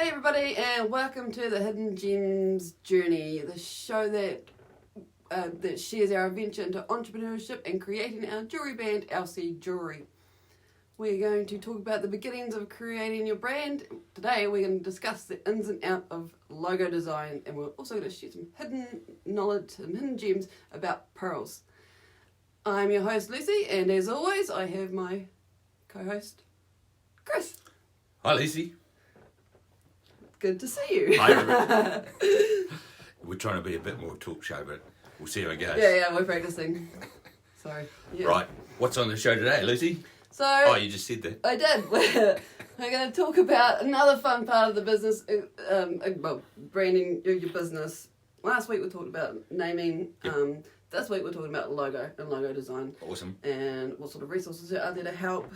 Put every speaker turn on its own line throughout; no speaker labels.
Hey everybody, and welcome to the Hidden Gems Journey, the show that shares our adventure into entrepreneurship and creating our jewelry brand, elleCee Jewelry. We're going to talk about the beginnings of creating your brand. Today we're going to discuss the ins and outs of logo design, and we're also going to share some hidden knowledge and hidden gems about pearls. I'm your host Lucy, and as always I have my co-host Chris.
Hi, Lacey.
Good to see you.
Hi, everybody. We're trying to be a bit more talk show, but we'll see how it goes.
Yeah, we're practicing. Sorry. Yeah.
Right. What's on the show today, Lucy?
So,
you just said that.
I did. We're going to talk about another fun part of the business, branding your business. Last week we talked about naming.
Yep.
This week we're talking about logo and logo design.
Awesome.
And what sort of resources are there to help.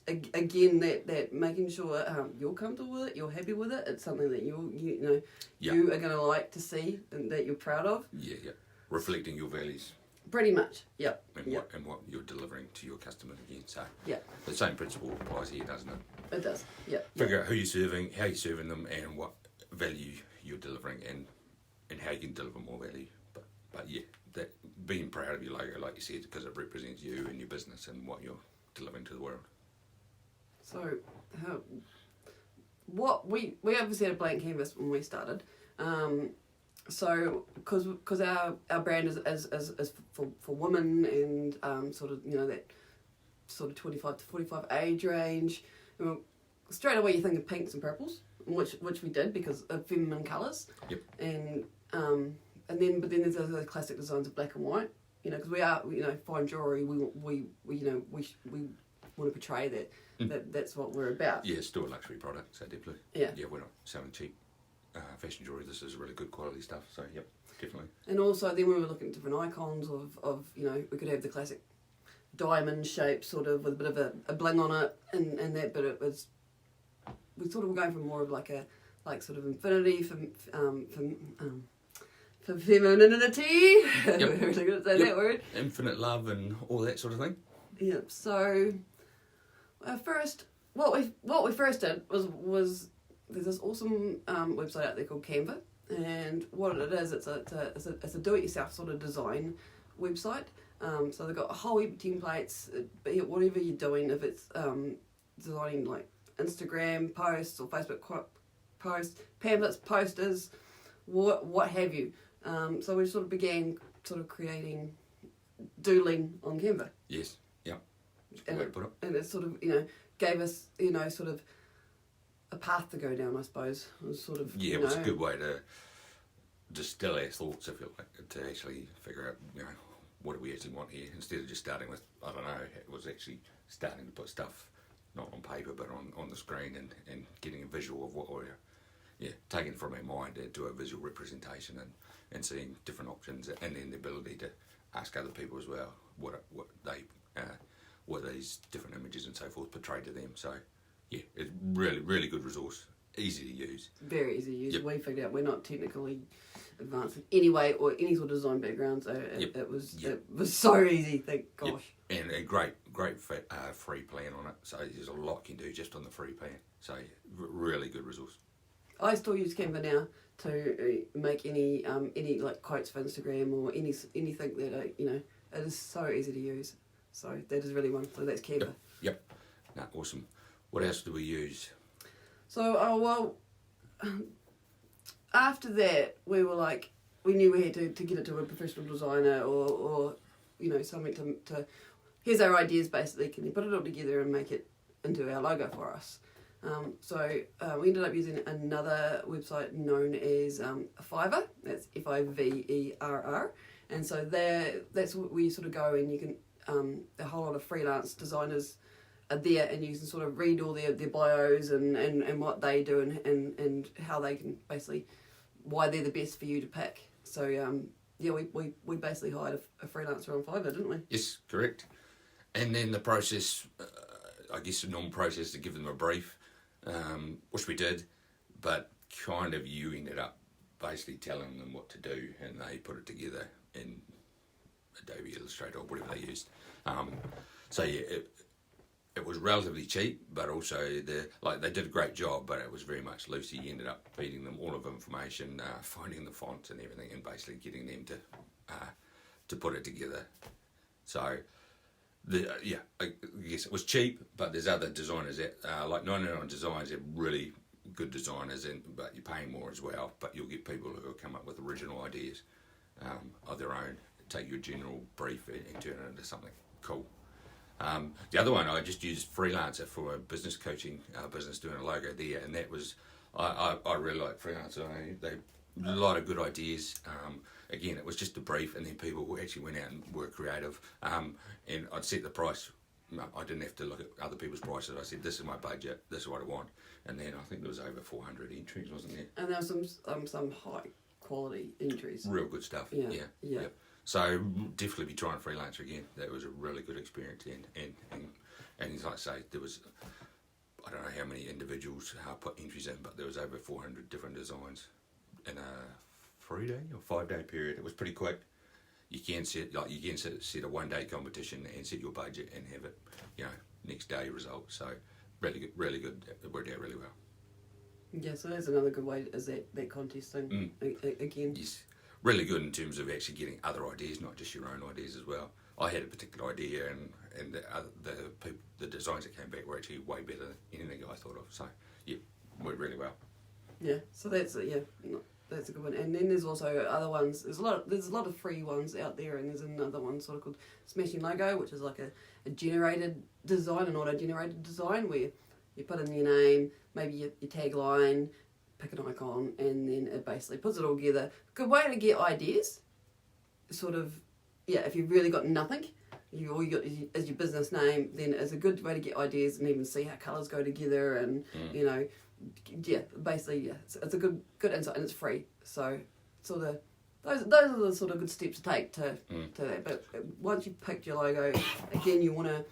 Again, that making sure you're comfortable with it, you're happy with it. It's something that you are going to like to see and that you're proud of.
Yeah. Reflecting your values.
Pretty much. Yep.
And what you're delivering to your customers again. So the same principle applies here, doesn't it?
It does. Yeah.
Figure out who you're serving, how you're serving them, and what value you're delivering, and how you can deliver more value. But yeah, that being proud of your logo, like you said, because it represents you and your business and what you're delivering to the world.
So, what we obviously had a blank canvas when we started. So, because our brand is for women and sort of that sort of 25 to 45 age range, straight away you think of pinks and purples, which we did because of feminine colours. Yep. And then there's those classic designs of black and white. Because we are fine jewellery. We want to portray that. That's what we're about.
Yeah, still a luxury product, so definitely.
Yeah,
we're not selling cheap fashion jewellery. This is really good quality stuff, so yep, definitely.
And also then we were looking at different icons of we could have the classic diamond shape sort of with a bit of a bling on it and that, but it was, we sort of were going for more of like sort of infinity for femininity.
Yep.
We're really good at saying that word.
Infinite love and all that sort of thing.
Yeah, so what we first did was there's this awesome website out there called Canva, and what it is, it's a do-it-yourself sort of design website. So they've got a whole heap of templates, but whatever you're doing, if it's designing like Instagram posts or Facebook posts, pamphlets, posters, what have you. So we sort of began creating doodling on Canva.
Yes.
And it sort of, gave us, sort of a path to go down, I suppose. It was sort of,
it was a good way to distill our thoughts, if you like, to actually figure out, what do we actually want here, instead of just starting with, I don't know, it was actually starting to put stuff, not on paper, but on the screen and getting a visual of what we're, taking from our mind into a visual representation and seeing different options, and then the ability to ask other people as well what these different images and so forth portray to them. So, it's really, really good resource. Easy to use. Very easy to use.
Yep. We figured out we're not technically advanced in any way or any sort of design background, so it was so easy, thank gosh.
Yep. And a great free plan on it. So there's a lot you can do just on the free plan. So really good resource. I
still use Canva now to make any like quotes for Instagram or anything that it is so easy to use. So that is really one. So that's Canva.
Yep. No, awesome. What else do we use?
So, after that, we were like, we knew we had to get it to a professional designer or something to here's our ideas basically, can you put it all together and make it into our logo for us? So we ended up using another website known as Fiverr. That's Fiverr. And so that's where you sort of go and you can, a whole lot of freelance designers are there, and you can sort of read all their bios and what they do and how they can basically, why they're the best for you to pick. So we basically hired a freelancer on Fiverr, didn't we?
Yes, correct. And then the process, I guess the normal process to give them a brief, which we did, but kind of you ended up basically telling them what to do, and they put it together in Adobe Illustrator or whatever they used. So yeah, it was relatively cheap, but also they did a great job, but it was very much loosey. You ended up feeding them all of information, finding the fonts and everything, and basically getting them to put it together. So, I guess it was cheap, but there's other designers that, like 99 Designs, they're really good designers, but you're paying more as well. But you'll get people who will come up with original ideas of their own, take your general brief and turn it into something cool. The other one, I just used Freelancer for a business coaching business, doing a logo there, and that was, I really like Freelancer. They a lot of good ideas. Again, it was just a brief, and then people who actually went out and were creative. And I'd set the price. I didn't have to look at other people's prices. I said, this is my budget, this is what I want. And then I think there was over 400 entries, wasn't there?
And there were some high quality entries.
Real good stuff. Yeah. So definitely be trying Freelancer again. That was a really good experience. And like I say, there was, I don't know how many individuals put entries in, but there was over 400 different designs in a 3-day or 5-day period. It was pretty quick. You can set a 1-day competition and set your budget and have it, next day results. So really good. It worked out really well.
Yeah, so that's another good way, is that contest thing again.
Yes, really good in terms of actually getting other ideas, not just your own ideas as well. I had a particular idea, and the designs that came back were actually way better than anything I thought of. So yeah, worked really well.
Yeah, so that's a good one. And then there's also other ones. There's a lot of free ones out there, and there's another one sort of called Smashing Logo, which is like a generated design, an auto-generated design where you put in your name, maybe your tagline, pick an icon, and then it basically puts it all together. Good way to get ideas. Sort of, if you've really got nothing, all you got is your business name, then it's a good way to get ideas and even see how colours go together, and basically, it's a good insight, and it's free. So sort of those are the sort of good steps to take to that. But once you've picked your logo, again, you want to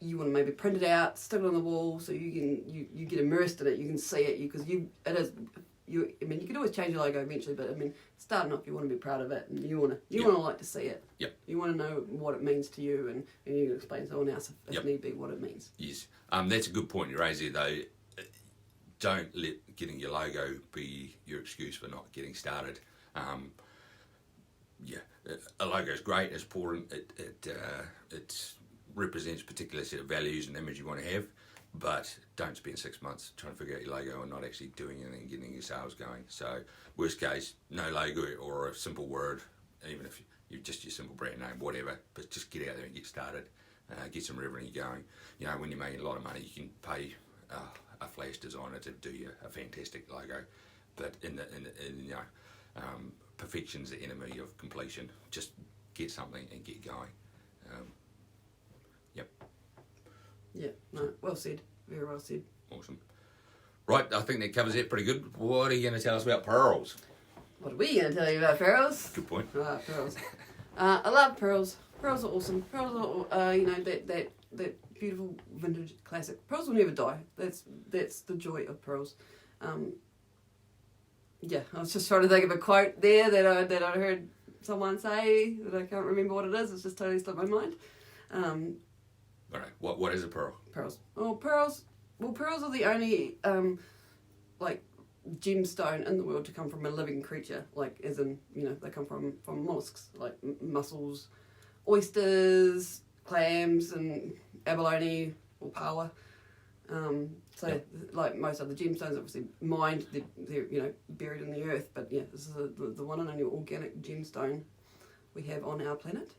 maybe print it out, stick it on the wall, so you get immersed in it. You can see it because you can always change your logo eventually, but starting off, you want to be proud of it, and you want to like to see it.
Yep.
You want to know what it means to you, and you can explain to someone else if need be what it means.
Yes, that's a good point you raise there, though. Don't let getting your logo be your excuse for not getting started. A logo is great. It's important. It represents a particular set of values and image you want to have, but don't spend 6 months trying to figure out your logo and not actually doing anything and getting your sales going. So worst case, no logo or a simple word, even if you're just your simple brand name, whatever, but just get out there and get started, get some revenue going. When you're making a lot of money, you can pay a flash designer to do you a fantastic logo, but perfection's the enemy of completion. Just get something and get going.
Yeah, no, well said. Very well said.
Awesome. Right, I think that covers it pretty good. What are you going to tell us about pearls?
What are we going to tell you about pearls?
Good point.
Pearls. I love pearls. Pearls are awesome. Pearls are, that beautiful vintage classic. Pearls will never die. That's the joy of pearls. I was just trying to think of a quote there that I heard someone say that I can't remember what it is. It's just totally slipped my mind.
All right. What is a pearl?
Pearls. Oh, pearls. Well, pearls are the only gemstone in the world to come from a living creature. Like, as in, they come from mollusks, like mussels, oysters, clams, and abalone or paua. Like most other gemstones, obviously mined, they're buried in the earth. But yeah, this is the one and only organic gemstone we have on our planet.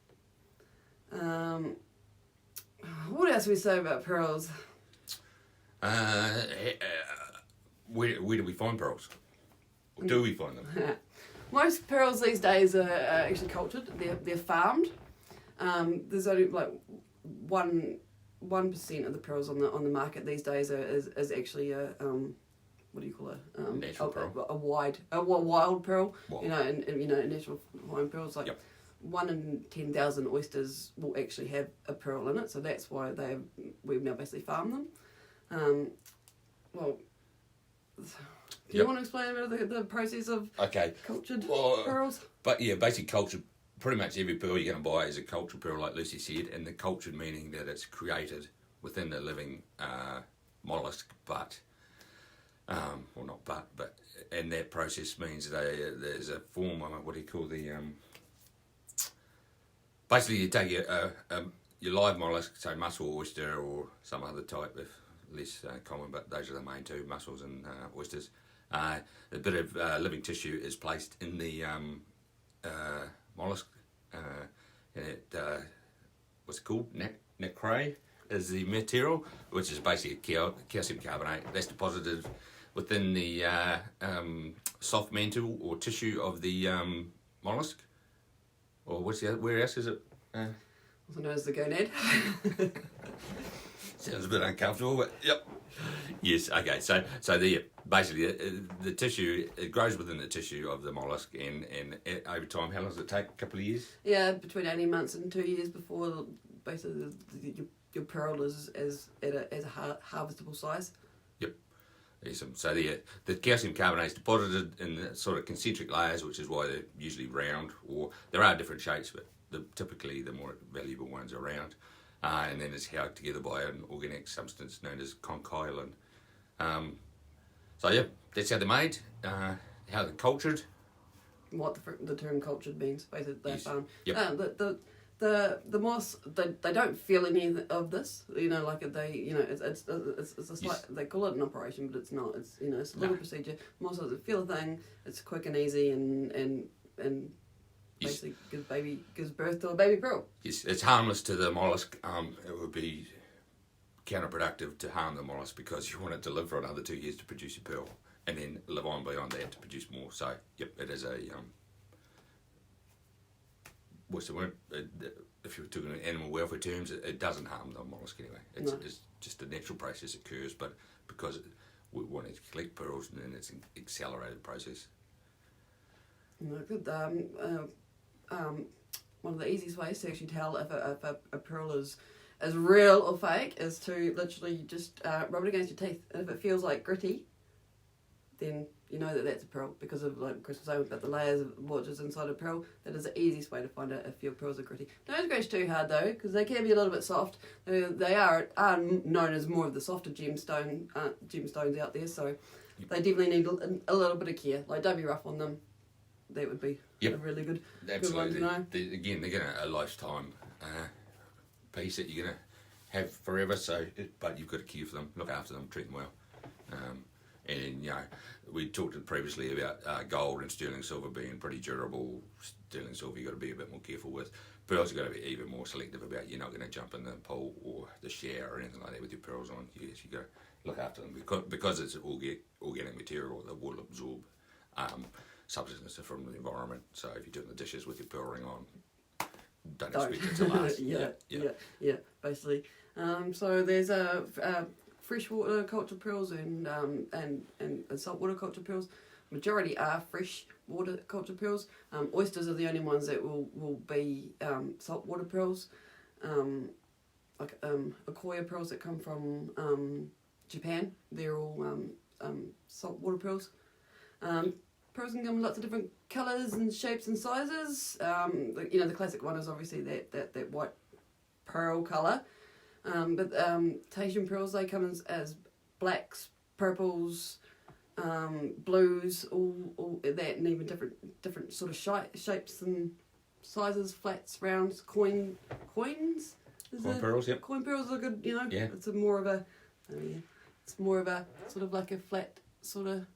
What else do we say about pearls?
Where do we find pearls? Or do we find them?
Most pearls these days are actually cultured. They're farmed. There's only like 1% of the pearls on the market these days is actually a what do you call it?
Natural pearl.
A wild pearl.
Wow.
And natural fine pearls like. Yep. 1 in 10,000 oysters will actually have a pearl in it, so that's why we've now basically farmed them. Do you want to explain a bit of the process of cultured pearls?
But yeah, basically cultured, pretty much every pearl you're going to buy is a cultured pearl, like Lucy said, and the cultured meaning that it's created within the living mollusk, but well, not but, and that process means there's a form, what do you call the, basically you take your live mollusk, say mussel, oyster, or some other type, if less common, but those are the main two, mussels and oysters. A bit of living tissue is placed in the mollusk, and it, what's it called? Nacre is the material, which is basically calcium carbonate. That's deposited within the soft mantle or tissue of the mollusk. Or what's the other, where else is it?
Also known as the gonad.
Sounds a bit uncomfortable, but yep. Yes, okay, so basically the tissue, it grows within the tissue of the mollusk, and over time, how long does it take? A couple of years?
Yeah, between 18 months and 2 years before basically your pearl is at a harvestable size.
Yep. So the calcium carbonate is deposited in the sort of concentric layers, which is why they're usually round, or there are different shapes, but typically the more valuable ones are round. And then it's held together by an organic substance known as conchiolin. So yeah, that's how they're made, how they're cultured.
What the term cultured means, basically.
Yes. Yep.
The moss, they don't feel any of this, like they, it's a slight,
Yes.
they call it an operation, but it's not. It's it's a little procedure. Moss doesn't feel a thing. It's quick and easy, and
Yes.
basically gives birth to a baby pearl.
Yes, it's harmless to the mollusk. It would be counterproductive to harm the mollusk because you want it to live for another 2 years to produce a pearl, and then live on beyond that to produce more. So, yep, it is a what's the word? If you're talking in animal welfare terms, it doesn't harm the mollusk anyway. It's just a natural process occurs, but because we want to collect pearls, then it's an accelerated process.
No, good. One of the easiest ways to actually tell if a pearl is real or fake is to literally just rub it against your teeth. And if it feels like gritty, then you know that that's a pearl, because of, like Chris was saying about the layers of what is inside a pearl. That is the easiest way to find out if your pearls are gritty. Don't scratch too hard though, because they can be a little bit soft. They are known as more of the softer gemstones out there, so they definitely need a little bit of care. Like, don't be rough on them. That would be a really good
Absolutely.
good one to know.
Again, they're going to a lifetime piece that you're going to have forever. So, but you've got to care for them, look after them, treat them well. And we talked previously about gold and sterling silver being pretty durable. Sterling silver you've got to be a bit more careful with. Pearls, you've got to be even more selective about. You're not going to jump in the pool or the shower or anything like that with your pearls on. Yes, you've got to look after them because it's organic material that will absorb substances from the environment. So if you're doing the dishes with your pearl ring on, don't expect it to last.
yeah, basically. So there's freshwater cultured pearls and saltwater cultured pearls. Majority are freshwater cultured pearls. Oysters are the only ones that will be saltwater pearls. Like Akoya pearls that come from Japan. They're all saltwater pearls. Pearls can come in lots of different colours and shapes and sizes. The classic one is obviously that white pearl colour. But Tahitian pearls, they come as blacks, purples, blues, all that, and even different sort of shapes and sizes, flats, rounds, coins.
Coin pearls, yep.
Coin pearls are good,
Yeah.
It's more of a sort of like a flat sort of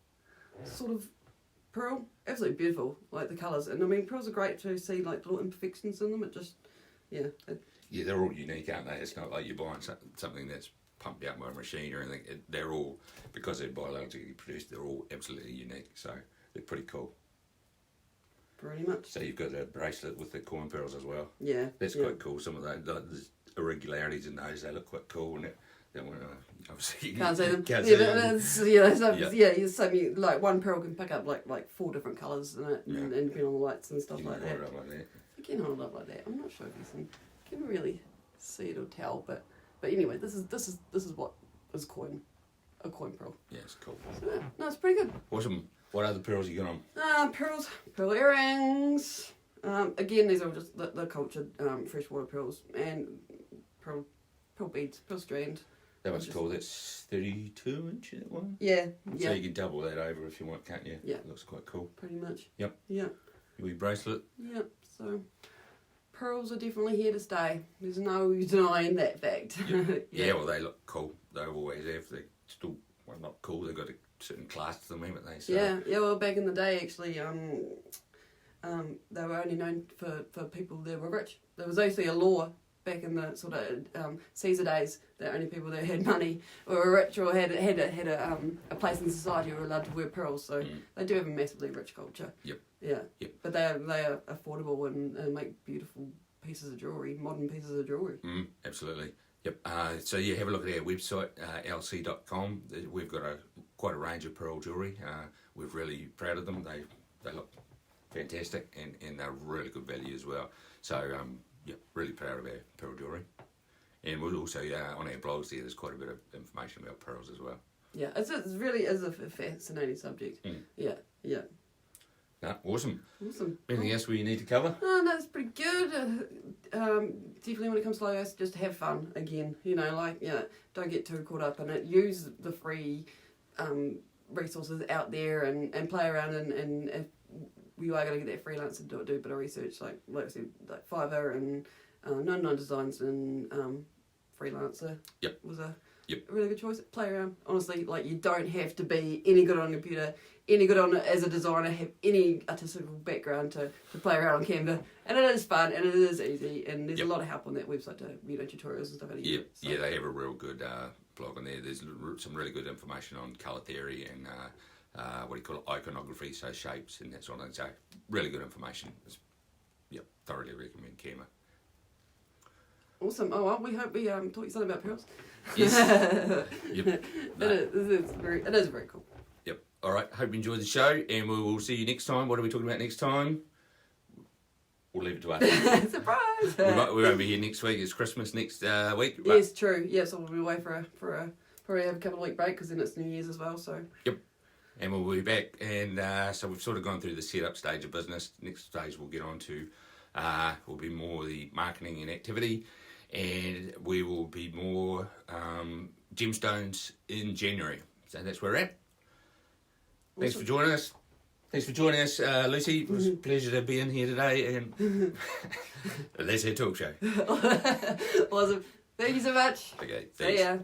pearl. Absolutely beautiful, like the colours. And I mean, pearls are great to see, like little imperfections in them. It just, yeah,
they're all unique, aren't they? It's not like you're buying something that's pumped out by a machine or anything. They're all, because they're biologically produced, they're all absolutely unique. So they're pretty cool.
Pretty much.
So you've got a bracelet with the coin pearls as well.
Yeah.
That's quite cool. Some of those irregularities in those, they look quite cool. And they want to, obviously, you
can't see them.
Can't
see them. Like one pearl can pick up like 4 different colours in it, and depending on the lights and stuff like that.
Hold it up like that.
You can hold it up like that. I'm not sure if you can really see it or tell, but anyway, this is what is a coin pearl.
Yeah, it's cool.
So, yeah, no, it's pretty good.
Awesome. What other pearls you got on?
Pearl earrings. Again, these are just the cultured freshwater pearls and pearl pearl beads, pearl strand.
That one's cool. That's 32 inch, that one?
Yeah,
So you can double that over if you want, can't you?
Yeah.
It looks quite cool.
pretty much.
Yep.
Yeah,
Wee bracelet.
yeah. So pearls are definitely here to stay. There's no denying that fact.
Yep. Yeah, well, they look cool. They always have. They're still, well, not cool. They've got a certain class to them, haven't they? So,
Yeah. Well, back in the day, actually, they were only known for people that were rich. There was actually a law back in the sort of Caesar days that only people that had money or were rich or had a place in society were allowed to wear pearls. So they do have a massively rich culture.
Yep.
Yeah.
Yep.
But they are affordable and make beautiful pieces of jewellery, modern pieces of jewellery.
Absolutely. Yep. So you have a look at our website, elleCee.com. We've got quite a range of pearl jewellery. We're really proud of them. They look fantastic and they're really good value as well. So really proud of our pearl jewellery. And we'll also on our blogs there's quite a bit of information about pearls as well.
Yeah, it really is a fascinating subject. Yeah.
No, awesome.
Awesome.
Anything else we need to cover?
Oh, no, it's pretty good. Definitely when it comes to logos, just have fun again. Don't get too caught up in it. Use the free resources out there and play around and if you are going to get that freelancer, do a bit of research, like I said, like Fiverr and 99 Designs and Freelancer.
Yep.
Was a
Yep.
really good choice. Play around. Honestly, like you don't have to be any good on a computer, any good on as a designer, have any artistical background to play around on Canva. And it is fun and it is easy and there's a lot of help on that website to tutorials and stuff like that.
Yeah, so. They have a real good blog on there. There's some really good information on colour theory and iconography, so shapes and that sort of thing. So really good information. Thoroughly recommend Canva.
Awesome. Oh well, we hope we taught you something about pearls.
Yes. Yep. No.
It is very cool.
Yep. All right. Hope you enjoyed the show, and we will see you next time. What are we talking about next time? We'll leave it to us.
Surprise!
we won't be here next week. It's Christmas next week.
Yes, true. Yeah, so we'll be away for a probably have a couple of week break because then it's New Year's as well. So.
Yep. And we'll be back, and so we've sort of gone through the setup stage of business. Next stage we'll get on to will be more the marketing and activity, and we will be more gemstones in January. So that's where we're at. Thanks for joining us. Lucy. It was a pleasure to be in here today, and that's our talk show.
Awesome. Thank you so much.
Okay, thanks.
See ya.